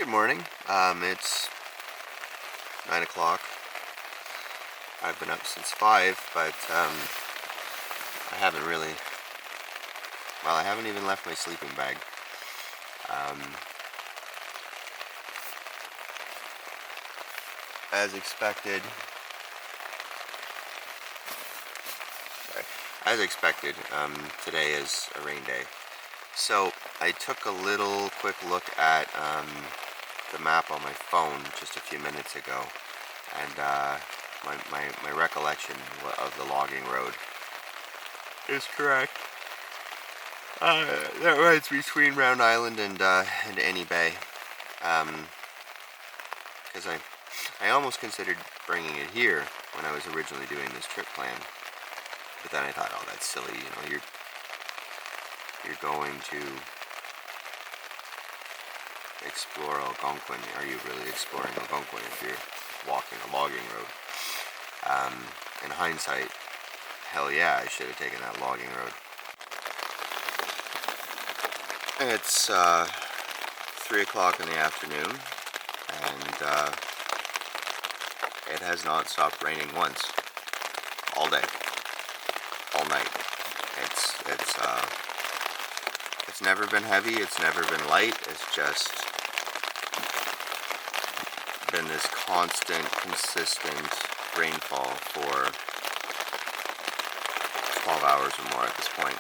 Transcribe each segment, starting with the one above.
Good morning. It's 9 o'clock. I've been up since 5, but I haven't really, I haven't even left my sleeping bag. Um, as expected, today is a rain day. So I took a little quick look at the map on my phone just a few minutes ago, and my recollection of the logging road is correct. That runs between Round Island and Any Bay. Because I almost considered bringing it here when I was originally doing this trip plan, but then I thought, oh, that's silly. You know, you're going to explore Algonquin. Are you really exploring Algonquin if you're walking a logging road? In hindsight, hell yeah, I should have taken that logging road. It's 3 o'clock in the afternoon, and it has not stopped raining once, all day, all night. It's never been heavy, it's never been light, it's just been this constant, consistent rainfall for 12 hours or more at this point.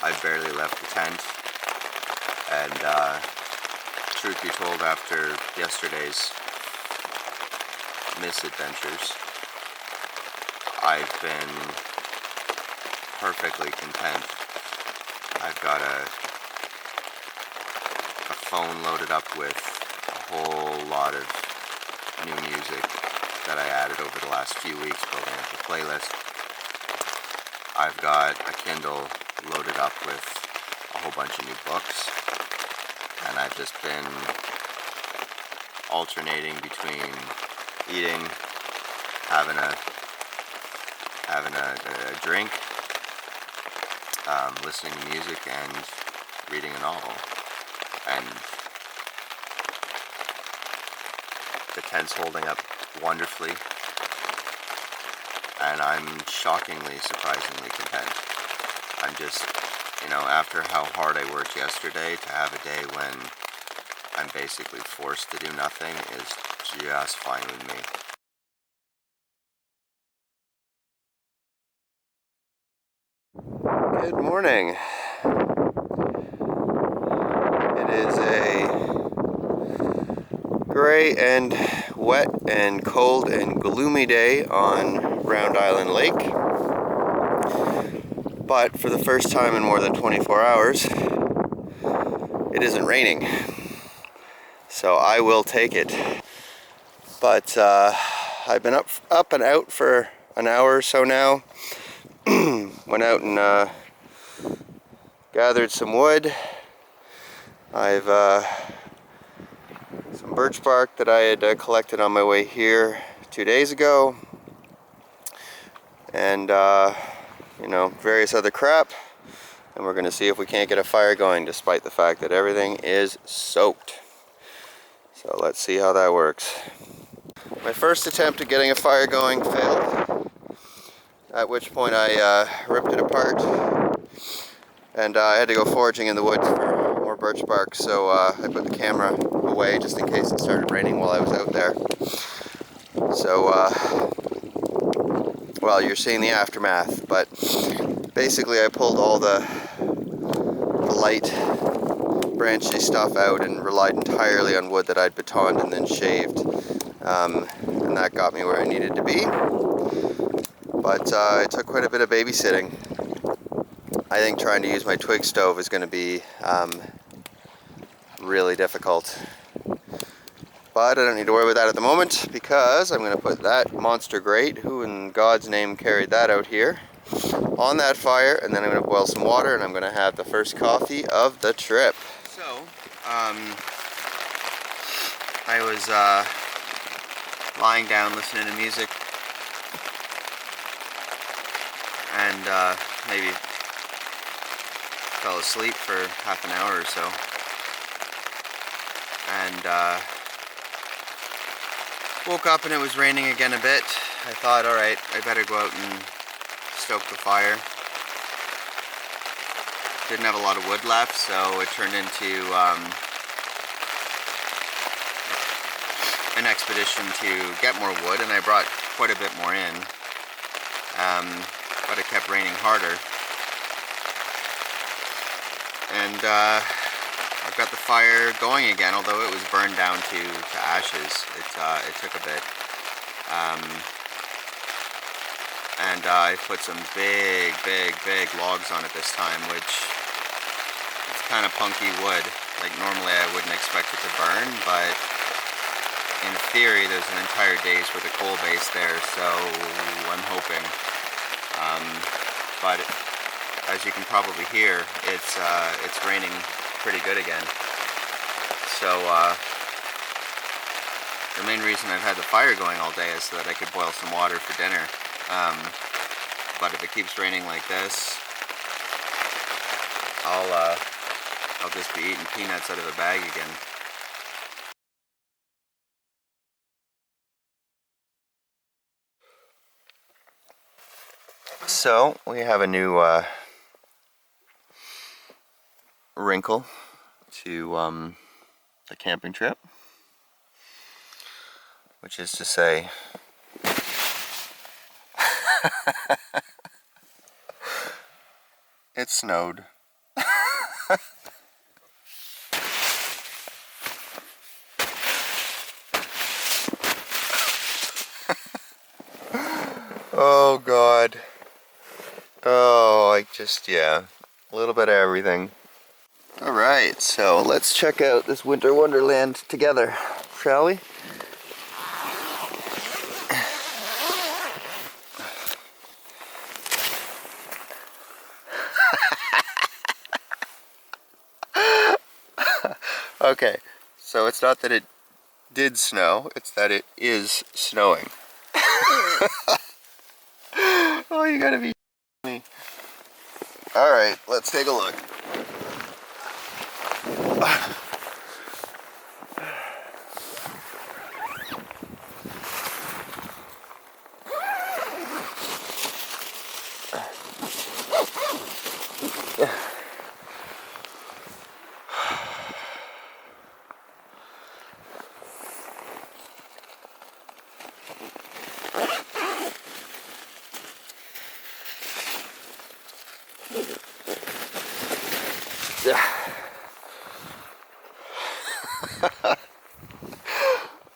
I've barely left the tent, and truth be told, after yesterday's misadventures, I've been perfectly content. I've got a phone loaded up with a whole lot of new music that I added over the last few weeks, building up a playlist. I've got a Kindle loaded up with a whole bunch of new books, and I've just been alternating between eating, having a drink, listening to music, and reading a novel. And the tent's holding up wonderfully, and I'm shockingly, surprisingly content. I'm just, after how hard I worked yesterday, to have a day when I'm basically forced to do nothing is just fine with me. Good morning. It is a gray and wet and cold and gloomy day on Round Island Lake. But for the first time in more than 24 hours, it isn't raining. So I will take it. But I've been up and out for an hour or so now. Went out and gathered some wood. I've some birch bark that I had collected on my way here 2 days ago, and various other crap, and we're gonna see if we can't get a fire going despite the fact that everything is soaked. So let's see how that works. My first attempt at getting a fire going failed, at which point I ripped it apart, and I had to go foraging in the woods for more birch bark, so I put the camera away just in case it started raining while I was out there. So, well, you're seeing the aftermath, but basically I pulled all the light, branchy stuff out and relied entirely on wood that I'd batoned and then shaved, and that got me where I needed to be. But it took quite a bit of babysitting. I think trying to use my twig stove is going to be really difficult. But I don't need to worry about that at the moment, because I'm going to put that monster grate, who in God's name carried that out here, on that fire, and then I'm going to boil some water, and I'm going to have the first coffee of the trip. So, I was lying down listening to music, and maybe fell asleep for half an hour or so. and woke up and it was raining again a bit. I thought, alright, I better go out and stoke the fire. Didn't have a lot of wood left, so it turned into an expedition to get more wood, and I brought quite a bit more in, but it kept raining harder. And I've got the fire going again, although it was burned down to ashes. It took a bit. And I put some big logs on it this time, which it's kind of punky wood. Like normally I wouldn't expect it to burn, but in theory there's an entire day's worth of coal base there, so I'm hoping. But as you can probably hear, it's raining pretty good again. So the main reason I've had the fire going all day is so that I could boil some water for dinner. But if it keeps raining like this, I'll just be eating peanuts out of a bag again. So we have a new wrinkle to the camping trip, which is to say it snowed. Oh God. Oh, yeah, a little bit of everything. Alright, so let's check out this winter wonderland together, shall we? Okay, so it's not that it did snow, it's that it is snowing. Oh, you gotta be me. Alright, let's take a look.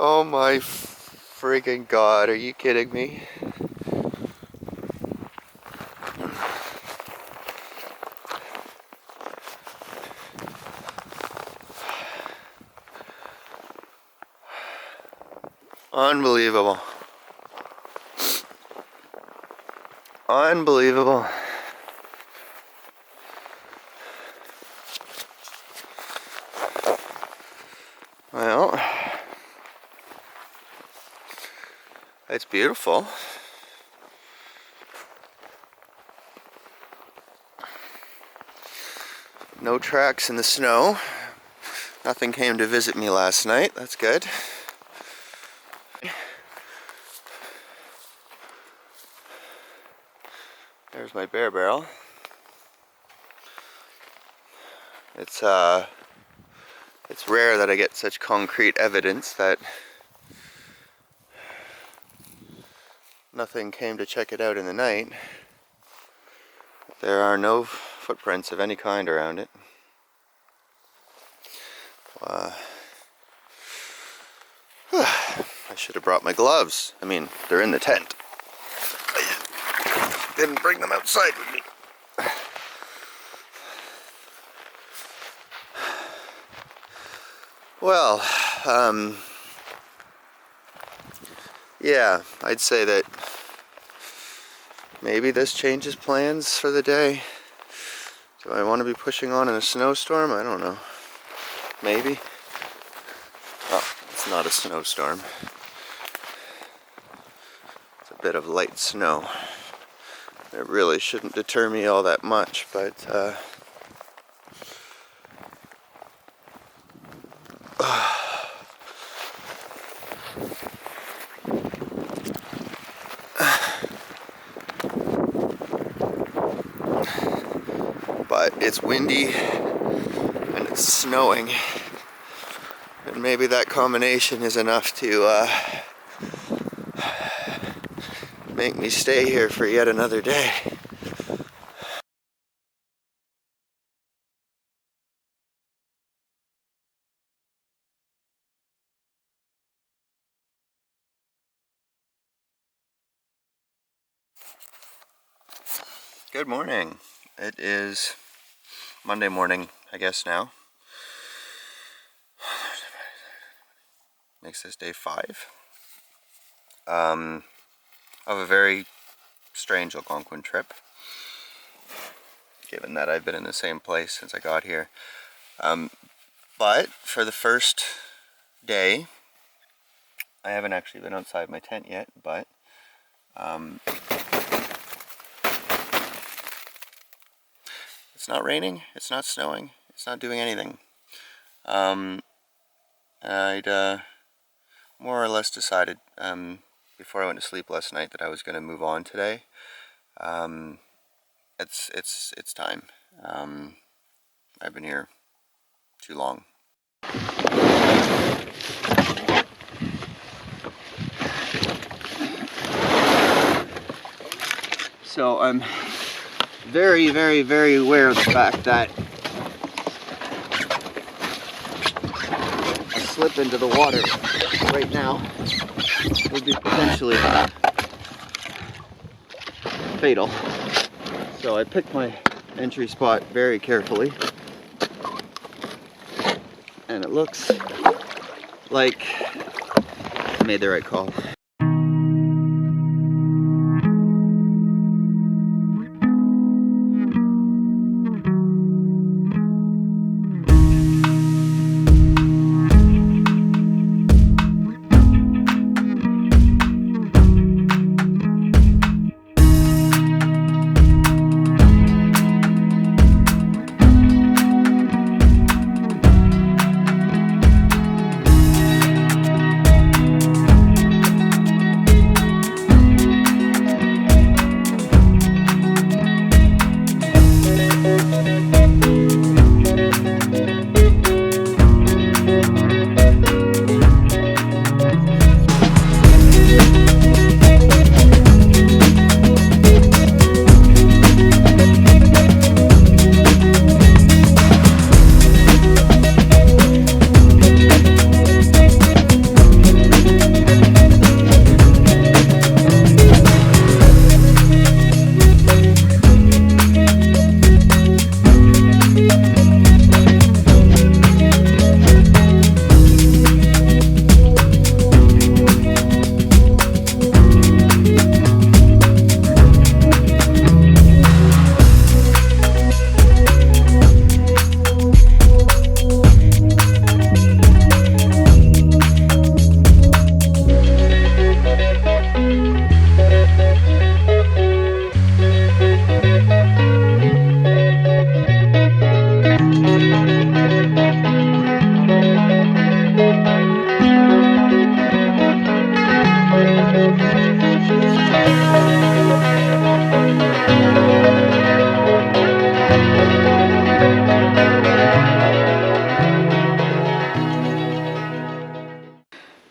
Oh my freaking God, are you kidding me? Unbelievable. Unbelievable. Well, it's beautiful. No tracks in the snow. Nothing came to visit me last night. That's good. There's my bear barrel. It's rare that I get such concrete evidence that nothing came to check it out in the night. There are no footprints of any kind around it. I should have brought my gloves. I mean, they're in the tent. I didn't bring them outside with me. Well, yeah, I'd say that maybe this changes plans for the day. Do I want to be pushing on in a snowstorm? I don't know. Maybe. Oh, it's not a snowstorm. It's a bit of light snow. It really shouldn't deter me all that much, but it's windy and it's snowing. And maybe that combination is enough to make me stay here for yet another day. Good morning. It is Monday morning, I guess now. Makes this day 5. Of a very strange Algonquin trip, given that I've been in the same place since I got here. But for the first day, I haven't actually been outside my tent yet, but it's not raining, it's not snowing, it's not doing anything. I'd more or less decided before I went to sleep last night that I was going to move on today. It's time. I've been here too long. So I'm very, very, very aware of the fact that a slip into the water right now would be potentially fatal. So I picked my entry spot very carefully, and it looks like I made the right call.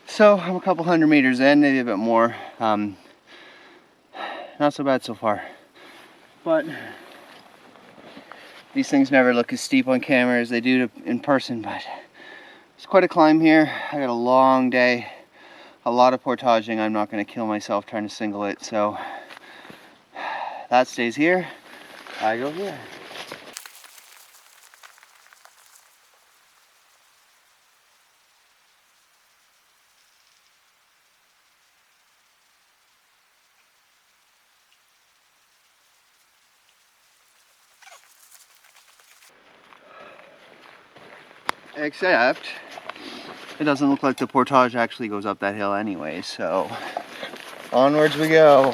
So I'm a couple hundred meters in, maybe a bit more. Not so bad so far. But these things never look as steep on camera as they do in person, but it's quite a climb here. I got a long day, a lot of portaging. I'm not going to kill myself trying to single it, so that stays here. I go here. Except it doesn't look like the portage actually goes up that hill anyway, so onwards we go.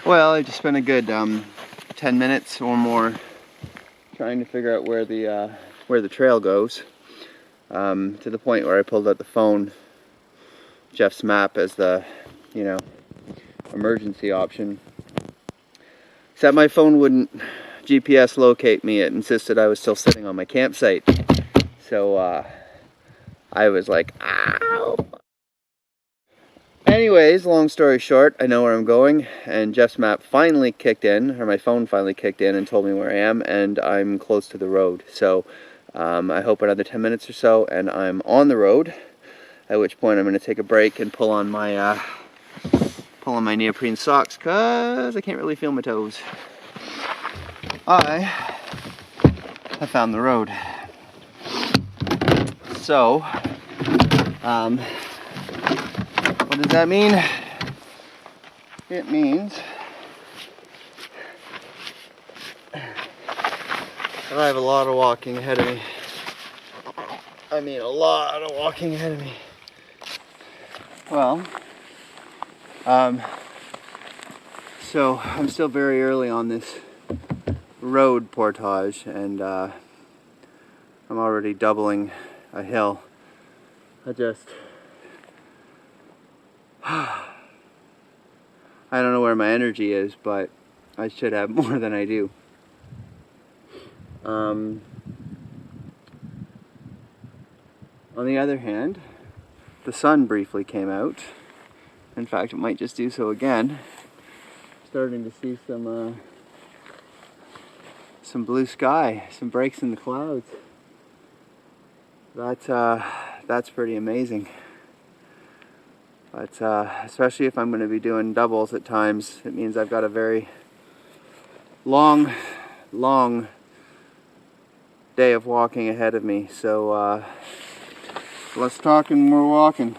Well, I just spent a good 10 minutes or more trying to figure out where the trail goes, to the point where I pulled out the phone, Jeff's map, as the, you know, emergency option. Except my phone wouldn't GPS locate me. It insisted I was still sitting on my campsite. So I was like, ow! Anyways, long story short, I know where I'm going, and Jeff's map finally kicked in, or my phone finally kicked in and told me where I am, and I'm close to the road. So I hope another 10 minutes or so, and I'm on the road, at which point I'm going to take a break and pull on my neoprene socks, because I can't really feel my toes. I have found the road. So, what does that mean? It means that I have a lot of walking ahead of me. I mean, a lot of walking ahead of me. Well, so I'm still very early on this road portage, and I'm already doubling a hill. I don't know where my energy is, but I should have more than I do. On the other hand, the sun briefly came out. In fact, it might just do so again. Starting to see some blue sky, some breaks in the clouds. That's pretty amazing. But especially if I'm going to be doing doubles at times, it means I've got a very long day of walking ahead of me. So let's talk and we're walking.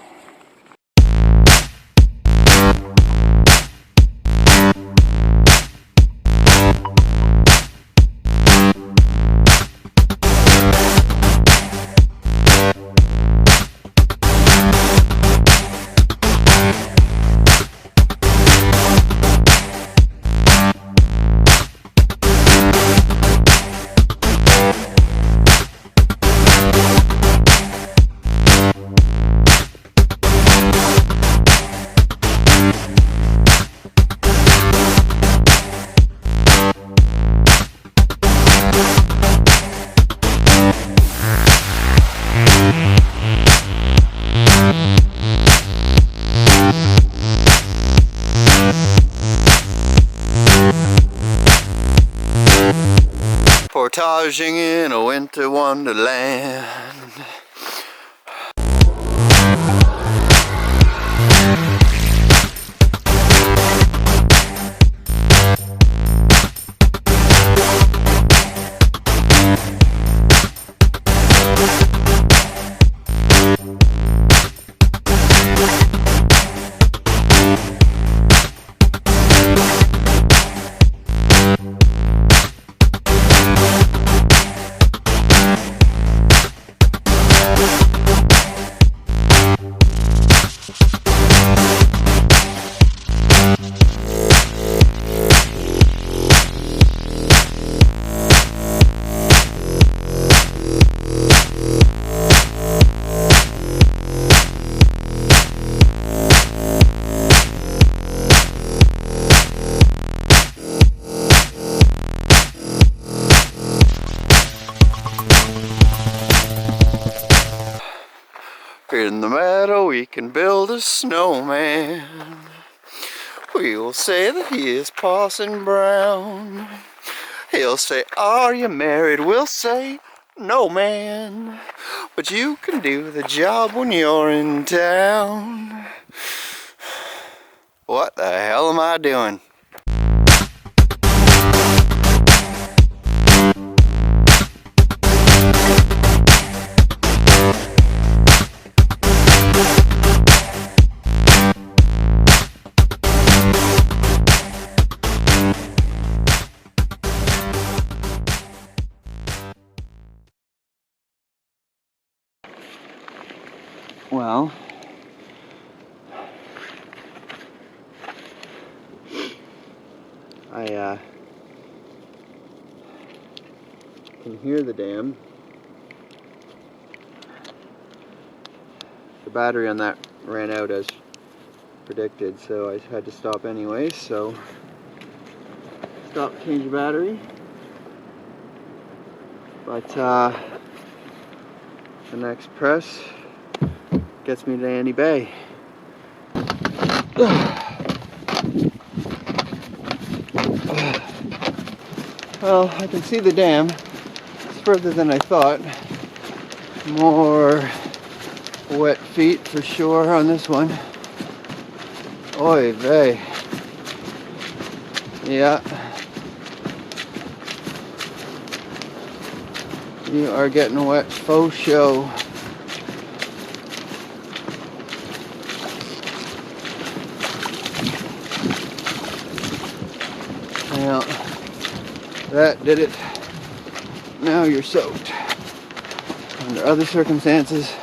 Portaging in a winter wonderland. In the meadow we can build a snowman. We will say that he is Parson Brown. He'll say, are you married? We'll say, no man. But you can do the job when you're in town. What the hell am I doing? Well, I can hear the dam. The battery on that ran out as predicted, so I had to stop anyway. So stop, change the battery. But the next press gets me to Annie Bay. Well, I can see the dam. It's further than I thought. More wet feet for sure on this one. Oy vey. Yeah. You are getting wet faux show. Well, that did it. Now you're soaked. Under other circumstances,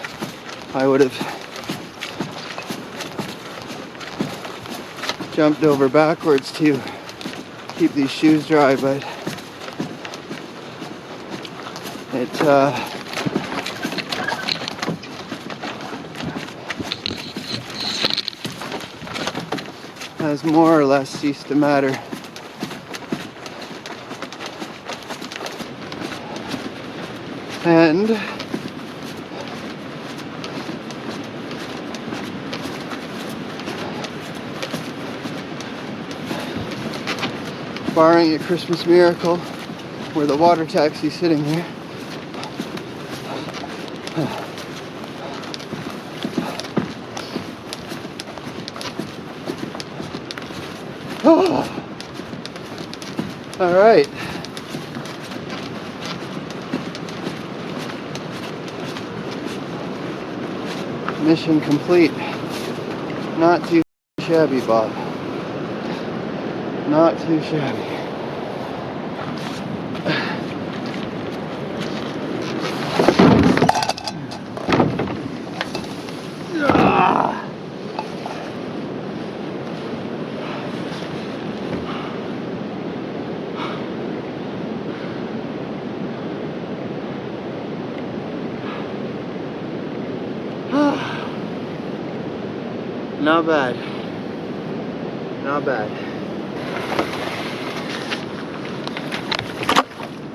I would have jumped over backwards to keep these shoes dry, but it has more or less ceased to matter. And barring a Christmas miracle where the water taxi's sitting here, oh, all right. Mission complete. Not too shabby, Bob. Not too shabby. Not bad. Not bad.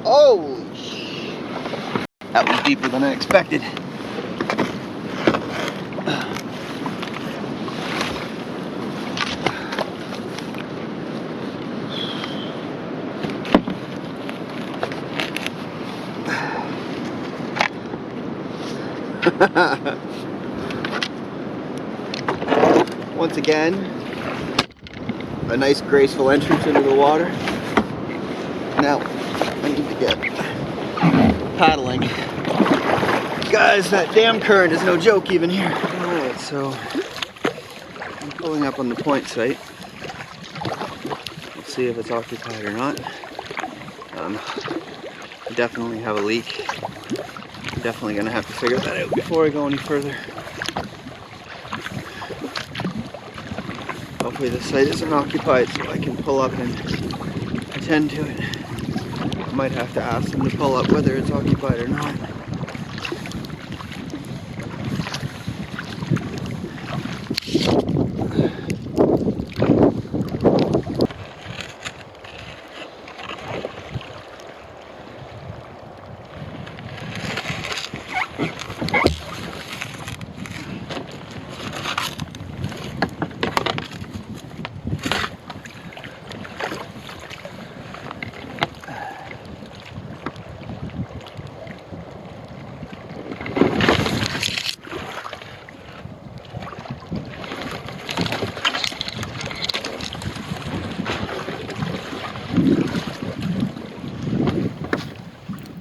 Oh! That was deeper than I expected. Once again, a nice graceful entrance into the water. Now, I need to get paddling. Guys, that dam current is no joke even here. Alright, so I'm pulling up on the point site. Let's see if it's occupied or not. I definitely have a leak. I'm definitely gonna have to figure that out before I go any further. Hopefully the site isn't occupied so I can pull up and attend to it. I might have to ask them to pull up whether it's occupied or not.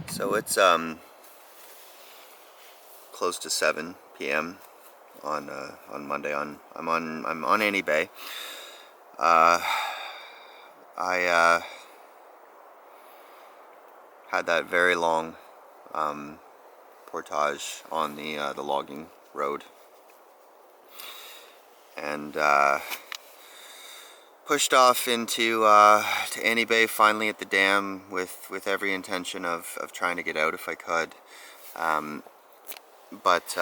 So it's close to 7 p.m. on Monday. I'm on Annie Bay. I had that very long portage on the logging road, and pushed off into to Annie Bay, finally at the dam, with every intention of trying to get out if I could. But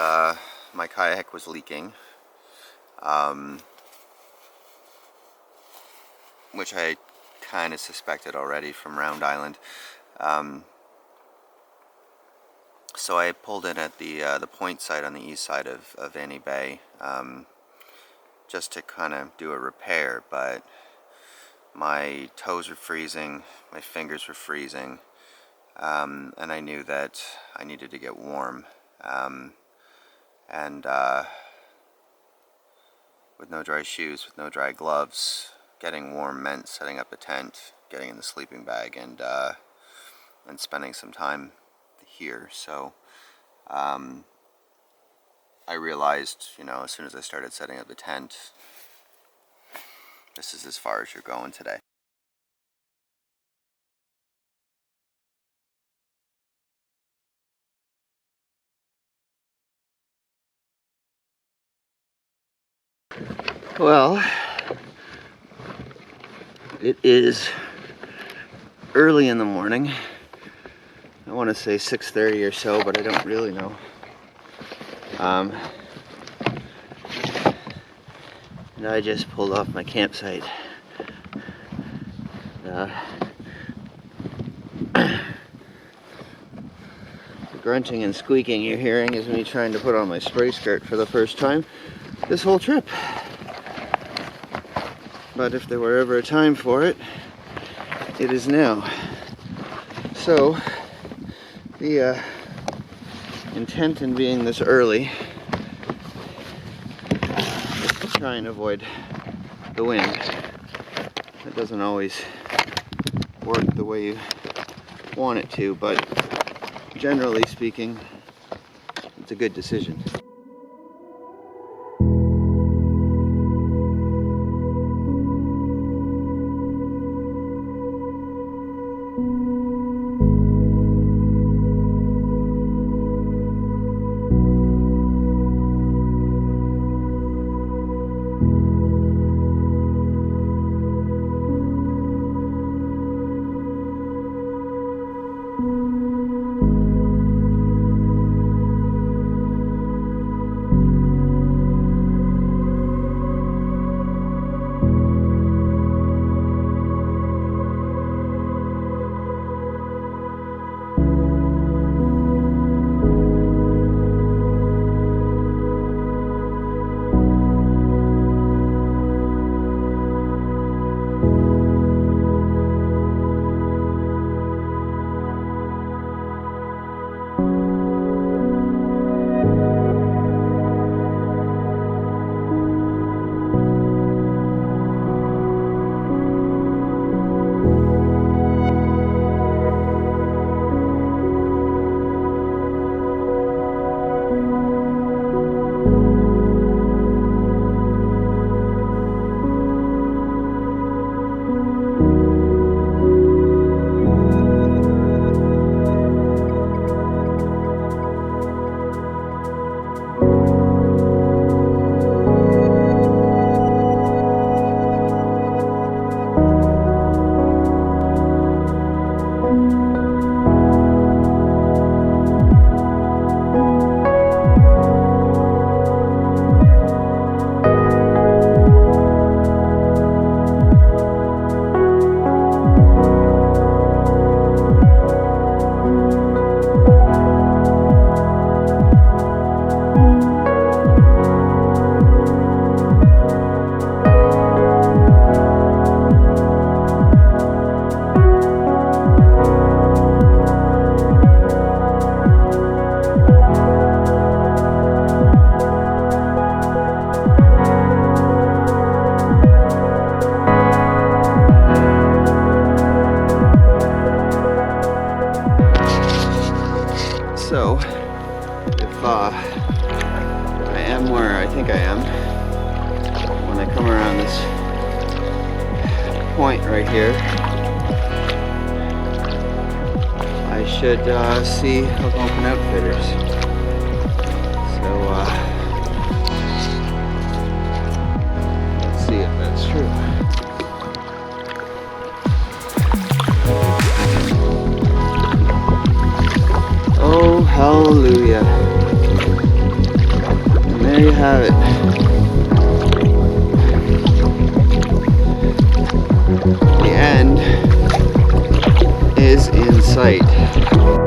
my kayak was leaking, which I kind of suspected already from Round Island. So I pulled in at the point site on the east side of Annie Bay, just to kind of do a repair, but my toes were freezing, my fingers were freezing, and I knew that I needed to get warm. And with no dry shoes, with no dry gloves, getting warm meant setting up a tent, getting in the sleeping bag, and spending some time here. So I realized, as soon as I started setting up the tent, this is as far as you're going today. Well, it is early in the morning. I want to say 6:30 or so, but I don't really know. And I just pulled off my campsite. The grunting and squeaking you're hearing is me trying to put on my spray skirt for the first time this whole trip. But if there were ever a time for it, it is now. So, the intent in being this early is to try and avoid the wind. It doesn't always work the way you want it to, but generally speaking, it's a good decision. So, if I am where I think I am, when I come around this point right here, I should see Algonquin Outfitters. So, let's see if that's true. there you have it. The end is in sight.